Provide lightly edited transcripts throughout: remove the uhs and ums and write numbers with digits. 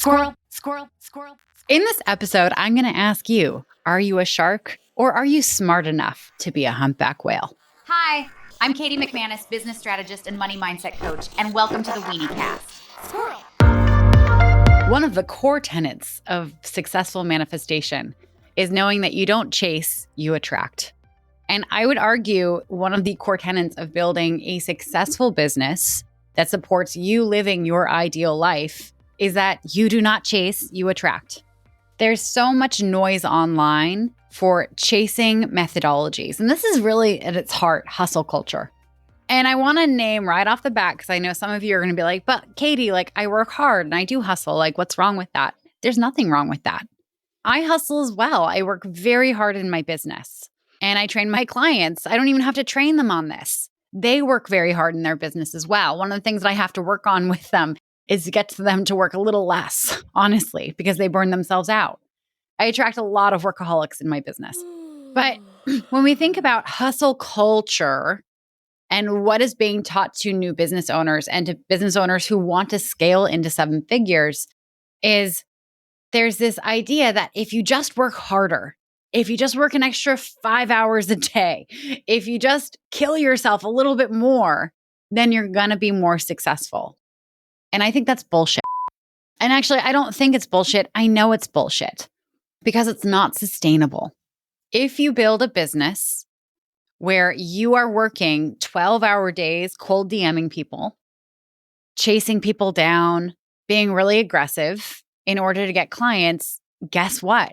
Squirrel, squirrel, squirrel. In this episode, I'm going to ask you, are you a shark or are you smart enough to be a humpback whale? Hi, I'm Katie McManus, business strategist and money mindset coach, and welcome to the Weeniecast. Squirrel. One of the core tenets of successful manifestation is knowing that you don't chase, you attract. And I would argue one of the core tenets of building a successful business that supports you living your ideal life is that you do not chase, you attract. There's so much noise online for chasing methodologies. And this is really at its heart, hustle culture. And I want to name right off the bat, because I know some of you are going to be like, but Katie, I work hard and I do hustle. What's wrong with that? There's nothing wrong with that. I hustle as well. I work very hard in my business and I train my clients. I don't even have to train them on this. They work very hard in their business as well. One of the things that I have to work on with them is to get them to work a little less, honestly, because they burn themselves out. I attract a lot of workaholics in my business. But when we think about hustle culture and what is being taught to new business owners and to business owners who want to scale into seven figures, is there's this idea that if you just work harder, if you just work an extra 5 hours a day, if you just kill yourself a little bit more, then you're going to be more successful. And I think that's bullshit. And actually, I don't think it's bullshit. I know it's bullshit because it's not sustainable. If you build a business where you are working 12-hour days, cold DMing people, chasing people down, being really aggressive in order to get clients, guess what?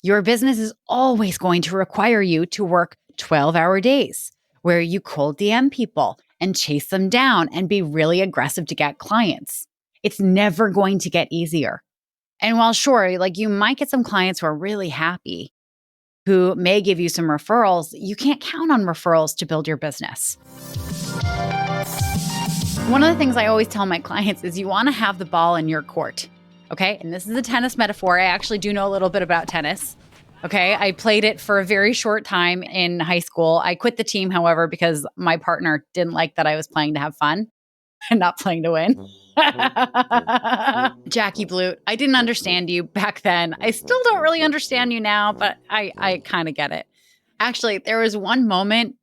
Your business is always going to require you to work 12-hour days where you cold DM people and chase them down and be really aggressive to get clients. It's never going to get easier. And while sure, you might get some clients who are really happy, who may give you some referrals, you can't count on referrals to build your business. One of the things I always tell my clients is you want to have the ball in your court, okay? And this is a tennis metaphor. I actually do know a little bit about tennis. Okay, I played it for a very short time in high school. I quit the team, however, because my partner didn't like that I was playing to have fun and not playing to win. Jackie Blute, I didn't understand you back then. I still don't really understand you now, but I kind of get it. Actually, there was one moment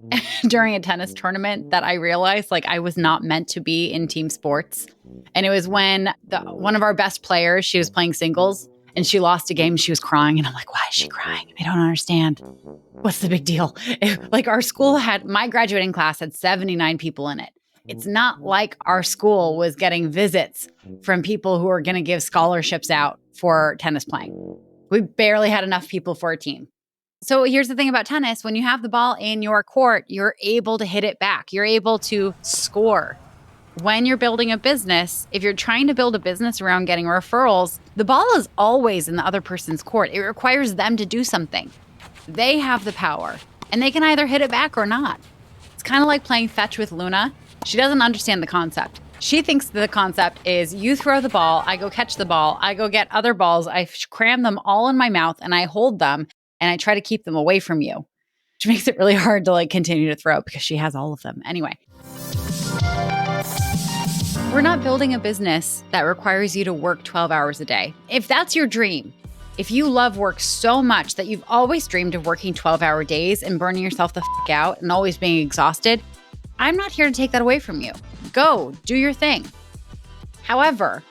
during a tennis tournament that I realized I was not meant to be in team sports. And it was when one of our best players, she was playing singles, and she lost a game. She was crying. And I'm like, why is she crying? I don't understand. What's the big deal? Our school my graduating class had 79 people in it. It's not like our school was getting visits from people who are going to give scholarships out for tennis playing. We barely had enough people for a team. So here's the thing about tennis. When you have the ball in your court, you're able to hit it back. You're able to score. When you're building a business, if you're trying to build a business around getting referrals, the ball is always in the other person's court. It requires them to do something. They have the power, and they can either hit it back or not. It's kind of like playing fetch with Luna. She doesn't understand the concept. She thinks the concept is you throw the ball, I go catch the ball, I go get other balls, I cram them all in my mouth, and I hold them, and I try to keep them away from you, which makes it really hard to continue to throw because she has all of them. Anyway. We're not building a business that requires you to work 12 hours a day. If that's your dream, if you love work so much that you've always dreamed of working 12-hour days and burning yourself the f*** out and always being exhausted, I'm not here to take that away from you. Go, do your thing. However,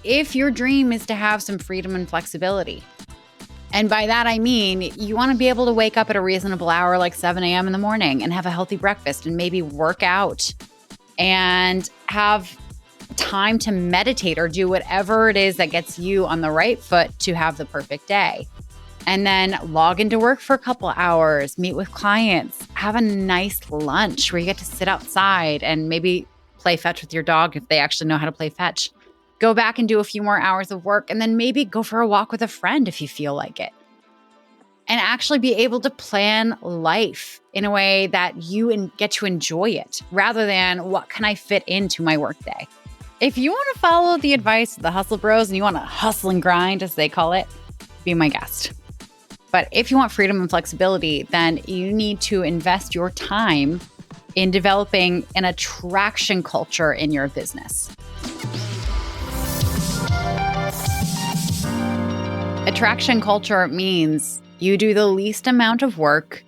if your dream is to have some freedom and flexibility, and by that I mean you want to be able to wake up at a reasonable hour like 7 a.m. in the morning and have a healthy breakfast and maybe work out and have time to meditate or do whatever it is that gets you on the right foot to have the perfect day. And then log into work for a couple hours, meet with clients, have a nice lunch where you get to sit outside and maybe play fetch with your dog if they actually know how to play fetch. Go back and do a few more hours of work and then maybe go for a walk with a friend if you feel like it. And actually be able to plan life in a way that you get to enjoy it rather than what can I fit into my workday. If you want to follow the advice of the hustle bros and you want to hustle and grind, as they call it, be my guest. But if you want freedom and flexibility, then you need to invest your time in developing an attraction culture in your business. Attraction culture means you do the least amount of work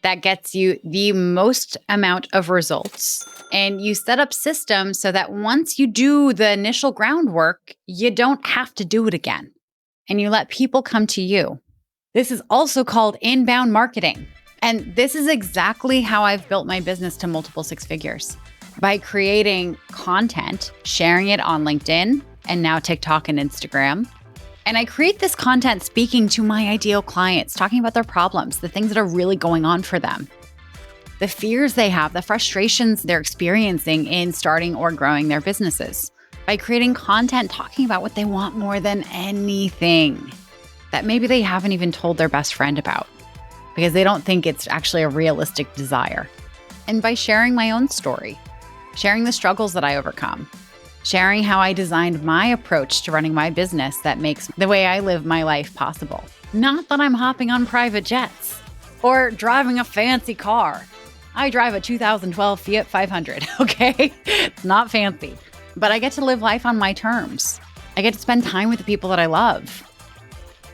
that gets you the most amount of results. And you set up systems so that once you do the initial groundwork, you don't have to do it again. And you let people come to you. This is also called inbound marketing. And this is exactly how I've built my business to multiple six figures. By creating content, sharing it on LinkedIn, and now TikTok and Instagram. And I create this content speaking to my ideal clients, talking about their problems, the things that are really going on for them, the fears they have, the frustrations they're experiencing in starting or growing their businesses. By creating content talking about what they want more than anything that maybe they haven't even told their best friend about because they don't think it's actually a realistic desire. And by sharing my own story, sharing the struggles that I overcome, sharing how I designed my approach to running my business that makes the way I live my life possible. Not that I'm hopping on private jets or driving a fancy car. I drive a 2012 Fiat 500, okay? It's not fancy, but I get to live life on my terms. I get to spend time with the people that I love.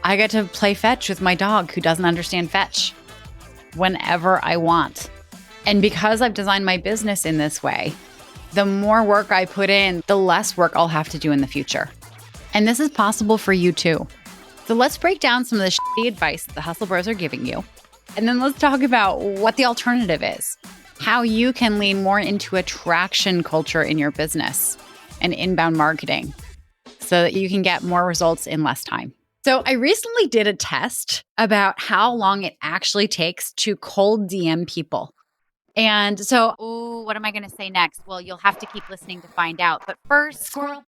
I get to play fetch with my dog who doesn't understand fetch whenever I want. And because I've designed my business in this way, the more work I put in, the less work I'll have to do in the future. And this is possible for you too. So let's break down some of the shitty advice the hustle bros are giving you. And then let's talk about what the alternative is, how you can lean more into attraction culture in your business and inbound marketing so that you can get more results in less time. So I recently did a test about how long it actually takes to cold DM people. And so, Ooh, what am I going to say next? Well, you'll have to keep listening to find out. But first, squirrel.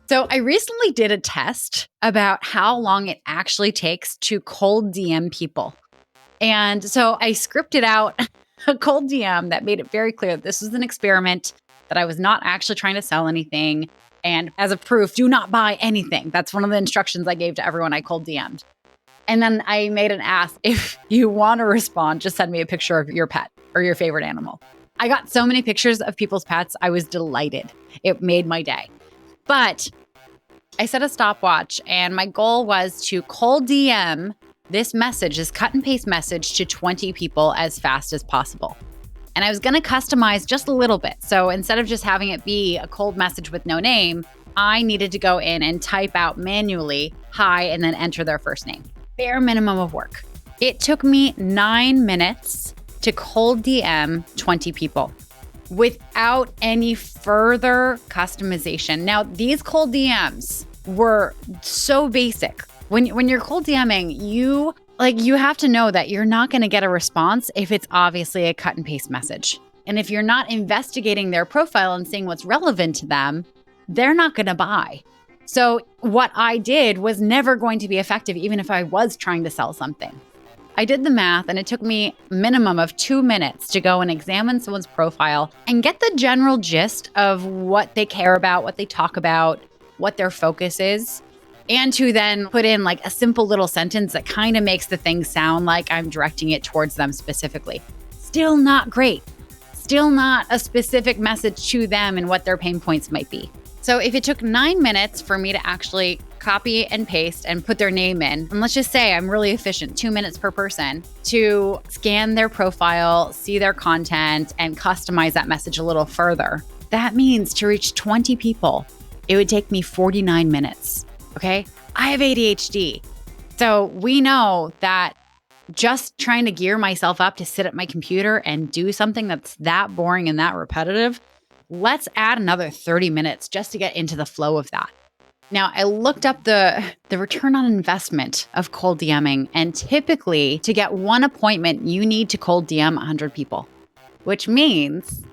So I recently did a test about how long it actually takes to cold DM people. And so I scripted out a cold DM that made it very clear that this was an experiment, that I was not actually trying to sell anything. And as a proof, do not buy anything. That's one of the instructions I gave to everyone I cold DM'd. And then I made an ask, if you want to respond, just send me a picture of your pet or your favorite animal. I got so many pictures of people's pets. I was delighted. It made my day. But I set a stopwatch and my goal was to cold DM this message, this cut and paste message to 20 people as fast as possible. And I was going to customize just a little bit. So instead of just having it be a cold message with no name, I needed to go in and type out manually, hi, and then enter their first name. Bare minimum of work. It took me 9 minutes to cold DM 20 people without any further customization. Now, these cold DMs were so basic. When you're cold DMing, you have to know that you're not going to get a response if it's obviously a cut and paste message. And if you're not investigating their profile and seeing what's relevant to them, they're not going to buy. So what I did was never going to be effective, even if I was trying to sell something. I did the math and it took me a minimum of 2 minutes to go and examine someone's profile and get the general gist of what they care about, what they talk about, what their focus is. And to then put in like a simple little sentence that kind of makes the thing sound like I'm directing it towards them specifically. Still not great. Still not a specific message to them and what their pain points might be. So if it took 9 minutes for me to actually copy and paste and put their name in, and let's just say I'm really efficient, 2 minutes per person, to scan their profile, see their content, and customize that message a little further, that means to reach 20 people, it would take me 49 minutes. Okay, I have ADHD. So we know that just trying to gear myself up to sit at my computer and do something that's that boring and that repetitive, let's add another 30 minutes just to get into the flow of that. Now, I looked up the return on investment of cold DMing, and typically to get one appointment, you need to cold DM 100 people, which means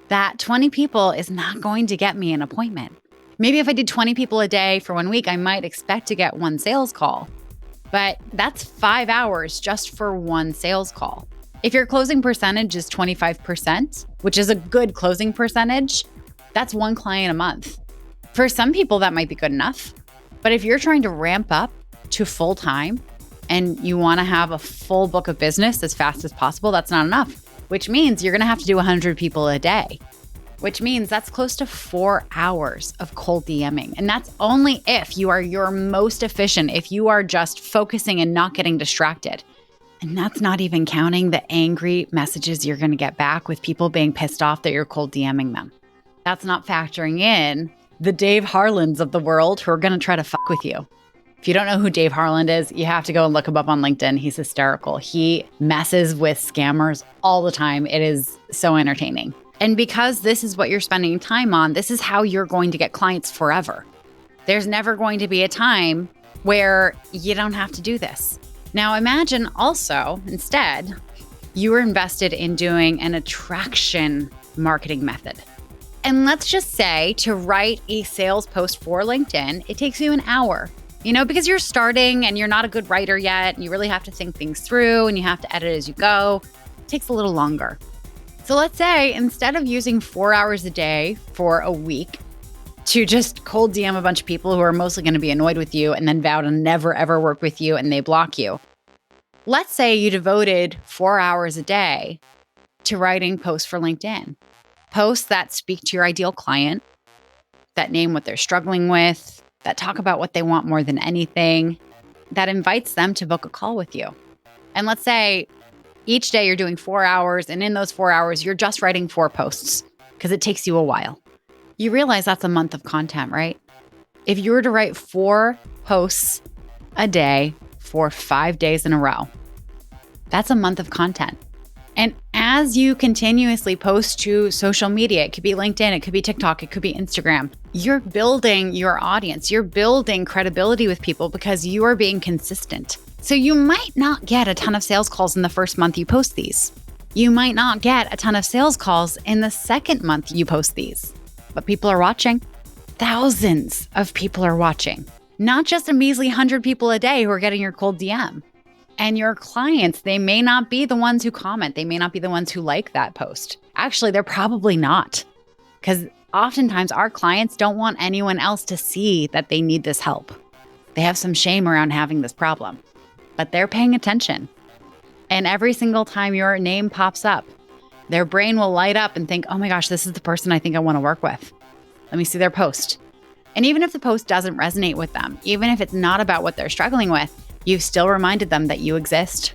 that 20 people is not going to get me an appointment. Maybe if I did 20 people a day for 1 week, I might expect to get one sales call, but that's 5 hours just for one sales call. If your closing percentage is 25%, which is a good closing percentage, that's one client a month. For some people, that might be good enough. But if you're trying to ramp up to full time and you want to have a full book of business as fast as possible, that's not enough, which means you're going to have to do 100 people a day. which means that's close to 4 hours of cold DMing. And that's only if you are your most efficient, if you are just focusing and not getting distracted. And that's not even counting the angry messages you're going to get back with people being pissed off that you're cold DMing them. That's not factoring in the Dave Harlans of the world who are going to try to fuck with you. If you don't know who Dave Harland is, you have to go and look him up on LinkedIn. He's hysterical. He messes with scammers all the time. It is so entertaining. And because this is what you're spending time on, this is how you're going to get clients forever. There's never going to be a time where you don't have to do this. Now imagine also, instead, you were invested in doing an attraction marketing method. And let's just say to write a sales post for LinkedIn, it takes you an hour. Because you're starting and you're not a good writer yet, and you really have to think things through and you have to edit as you go. It takes a little longer. So let's say instead of using 4 hours a day for a week to just cold DM a bunch of people who are mostly going to be annoyed with you and then vow to never, ever work with you and they block you. Let's say you devoted 4 hours a day to writing posts for LinkedIn. Posts that speak to your ideal client, that name what they're struggling with, that talk about what they want more than anything, that invites them to book a call with you. And let's say each day you're doing 4 hours, and in those 4 hours, you're just writing 4 posts because it takes you a while. You realize that's a month of content, right? If you were to write 4 posts a day for 5 days in a row, that's a month of content. And as you continuously post to social media, it could be LinkedIn, it could be TikTok, it could be Instagram, you're building your audience, you're building credibility with people because you are being consistent. So you might not get a ton of sales calls in the first month you post these. You might not get a ton of sales calls in the second month you post these, but people are watching. Thousands of people are watching, not just a measly 100 people a day who are getting your cold DM. And your clients, they may not be the ones who comment. They may not be the ones who like that post. Actually, they're probably not. Because oftentimes our clients don't want anyone else to see that they need this help. They have some shame around having this problem, but they're paying attention. And every single time your name pops up, their brain will light up and think, oh my gosh, this is the person I think I want to work with. Let me see their post. And even if the post doesn't resonate with them, even if it's not about what they're struggling with, you've still reminded them that you exist.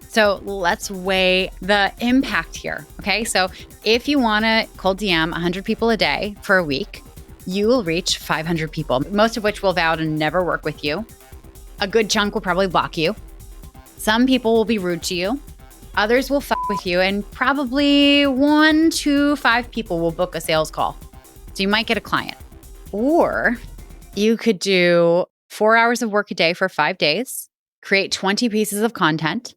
So let's weigh the impact here, okay? So if you want to cold DM 100 people a day for a week, you will reach 500 people, most of which will vow to never work with you. A good chunk will probably block you. Some people will be rude to you. Others will fuck with you, and probably 1 to 5 people will book a sales call. So you might get a client. Or you could do 4 hours of work a day for 5 days, create 20 pieces of content.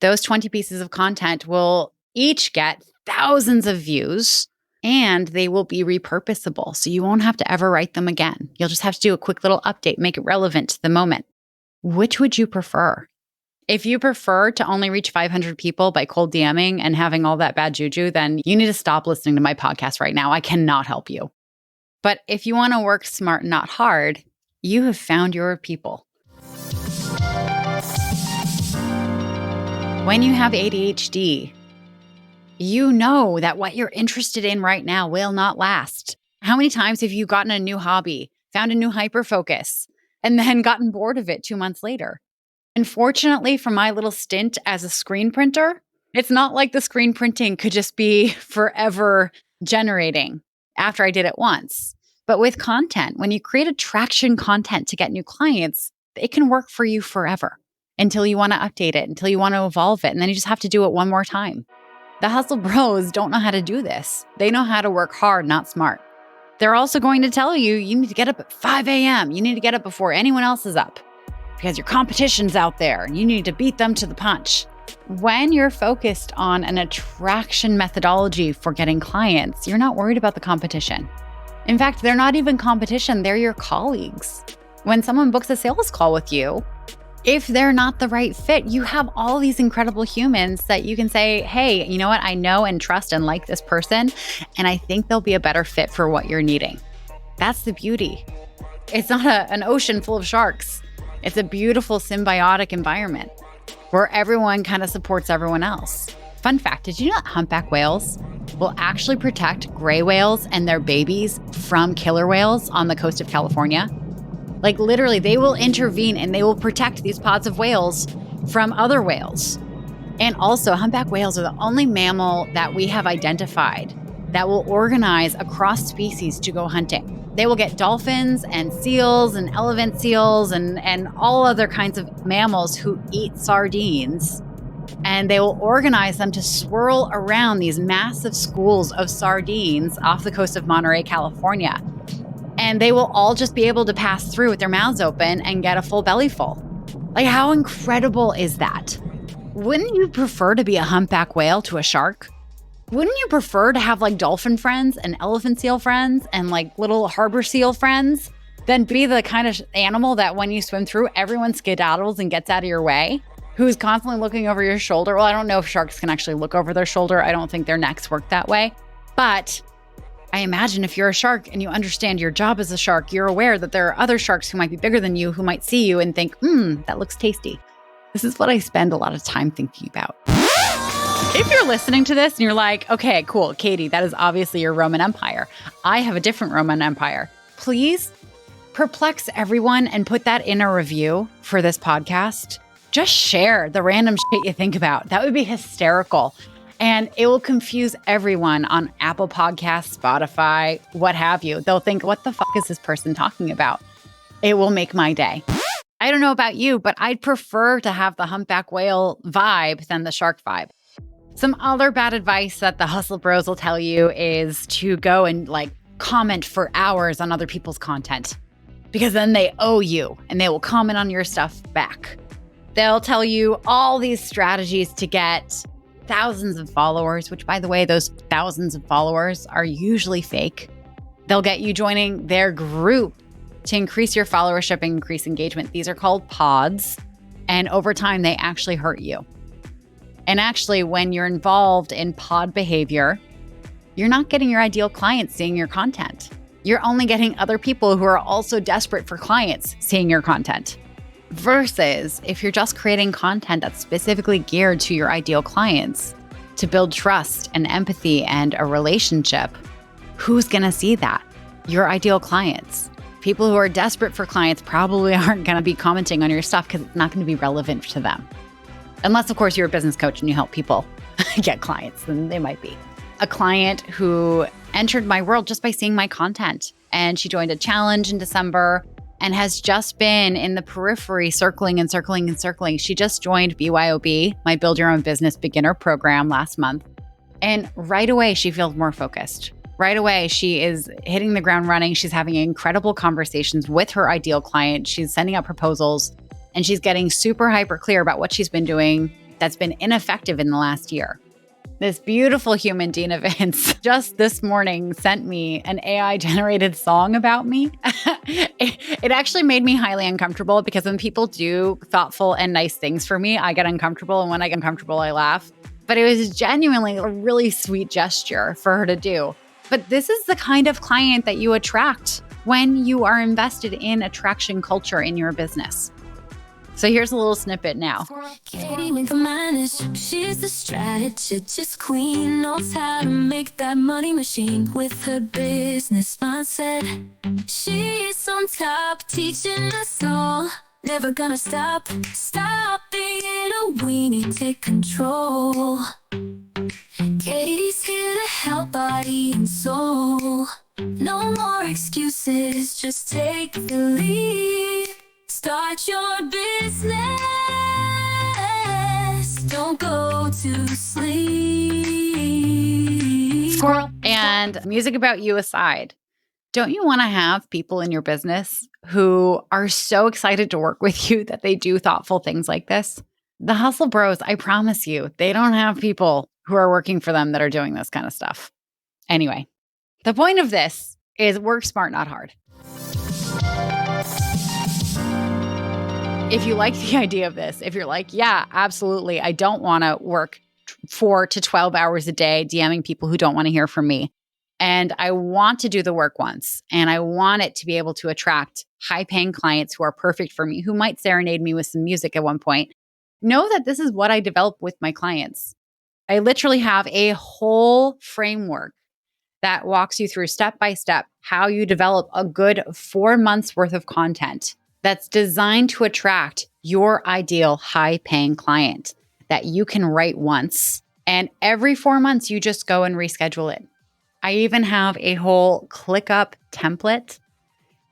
Those 20 pieces of content will each get thousands of views, and they will be repurposable. So you won't have to ever write them again. You'll just have to do a quick little update, make it relevant to the moment. Which would you prefer? If you prefer to only reach 500 people by cold DMing and having all that bad juju, then you need to stop listening to my podcast right now. I cannot help you. But if you want to work smart, not hard, you have found your people. When you have ADHD, you know that what you're interested in right now will not last. How many times have you gotten a new hobby, found a new hyperfocus, and then gotten bored of it 2 months later? Unfortunately, for my little stint as a screen printer, it's not like the screen printing could just be forever generating after I did it once. But with content, when you create attraction content to get new clients, it can work for you forever until you want to update it, until you want to evolve it. And then you just have to do it one more time. The hustle bros don't know how to do this. They know how to work hard, not smart. They're also going to tell you, you need to get up at 5 a.m. You need to get up before anyone else is up because your competition's out there and you need to beat them to the punch. When you're focused on an attraction methodology for getting clients, you're not worried about the competition. In fact, they're not even competition, they're your colleagues. When someone books a sales call with you, if they're not the right fit, you have all these incredible humans that you can say, hey, you know what? I know and trust and like this person, and I think they'll be a better fit for what you're needing. That's the beauty. It's not an ocean full of sharks. It's a beautiful symbiotic environment where everyone kind of supports everyone else. Fun fact, did you know that humpback whales will actually protect gray whales and their babies from killer whales on the coast of California. Like literally, they will intervene and they will protect these pods of whales from other whales. And also, humpback whales are the only mammal that we have identified that will organize across species to go hunting. They will get dolphins and seals and elephant seals and all other kinds of mammals who eat sardines. And they will organize them to swirl around these massive schools of sardines off the coast of Monterey, California. And they will all just be able to pass through with their mouths open and get a full belly full. Like, how incredible is that? Wouldn't you prefer to be a humpback whale to a shark? Wouldn't you prefer to have like dolphin friends and elephant seal friends and like little harbor seal friends than be the kind of animal that when you swim through, everyone skedaddles and gets out of your way? Who's constantly looking over your shoulder? Well, I don't know if sharks can actually look over their shoulder. I don't think their necks work that way. But I imagine if you're a shark and you understand your job as a shark, you're aware that there are other sharks who might be bigger than you, who might see you and think, that looks tasty. This is what I spend a lot of time thinking about. If you're listening to this and you're like, okay, cool, Katie, that is obviously your Roman Empire. I have a different Roman Empire. Please perplex everyone and put that in a review for this podcast. Just share the random shit you think about. That would be hysterical. And it will confuse everyone on Apple Podcasts, Spotify, what have you. They'll think, what the fuck is this person talking about? It will make my day. I don't know about you, but I'd prefer to have the humpback whale vibe than the shark vibe. Some other bad advice that the hustle bros will tell you is to go and like comment for hours on other people's content, because then they owe you and they will comment on your stuff back. They'll tell you all these strategies to get thousands of followers, which, by the way, those thousands of followers are usually fake. They'll get you joining their group to increase your followership and increase engagement. These are called pods. And over time, they actually hurt you. And actually, when you're involved in pod behavior, you're not getting your ideal clients seeing your content. You're only getting other people who are also desperate for clients seeing your content. Versus if you're just creating content that's specifically geared to your ideal clients to build trust and empathy and a relationship, who's going to see that? Your ideal clients. People who are desperate for clients probably aren't going to be commenting on your stuff because it's not going to be relevant to them. Unless, of course, you're a business coach and you help people get clients, then they might be. A client who entered my world just by seeing my content. And she joined a challenge in December and has just been in the periphery circling and circling and circling. She just joined BYOB, my Build Your Own Business Beginner program, last month. And right away, she feels more focused. Right away, she is hitting the ground running. She's having incredible conversations with her ideal client. She's sending out proposals. And she's getting super hyper clear about what she's been doing that's been ineffective in the last year. This beautiful human, Dina Vince, just this morning sent me an AI-generated song about me. It actually made me highly uncomfortable because when people do thoughtful and nice things for me, I get uncomfortable. And when I get uncomfortable, I laugh. But it was genuinely a really sweet gesture for her to do. But this is the kind of client that you attract when you are invested in attraction culture in your business. So here's a little snippet now. Katie McManus, she's the strategist queen, knows how to make that money machine with her business mindset. She's on top, teaching us all, never gonna stop being a weenie, take control. Katie's here to help body and soul. No more excuses, just take the lead. Start your business, don't go to sleep. Squirrel. And music about you aside, don't you want to have people in your business who are so excited to work with you that they do thoughtful things like this? The hustle bros, I promise you, they don't have people who are working for them that are doing this kind of stuff. Anyway, the point of this is work smart, not hard. If you like the idea of this, if you're like, yeah, absolutely, I don't want to work 4 to 12 hours a day DMing people who don't want to hear from me. And I want to do the work once. And I want it to be able to attract high-paying clients who are perfect for me, who might serenade me with some music at one point. Know that this is what I develop with my clients. I literally have a whole framework that walks you through step by step how you develop a good 4 months worth of content that's designed to attract your ideal high paying client that you can write once. And every 4 months, you just go and reschedule it. I even have a whole ClickUp template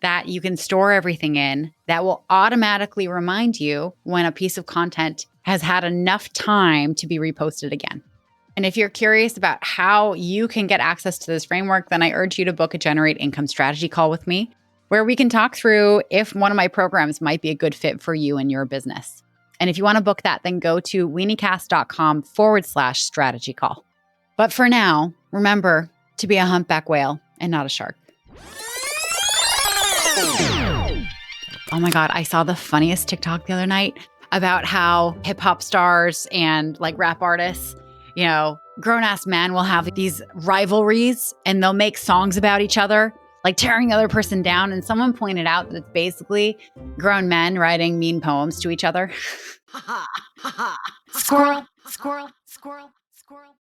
that you can store everything in that will automatically remind you when a piece of content has had enough time to be reposted again. And if you're curious about how you can get access to this framework, then I urge you to book a Generate Income Strategy call with me, where we can talk through if one of my programs might be a good fit for you and your business. And if you want to book that, then go to weeniecast.com/strategy call. But for now, remember to be a humpback whale and not a shark. Oh my God, I saw the funniest TikTok the other night about how hip hop stars and like rap artists, grown ass men will have these rivalries and they'll make songs about each other, like tearing the other person down. And someone pointed out that it's basically grown men writing mean poems to each other. Squirrel, squirrel, squirrel, squirrel.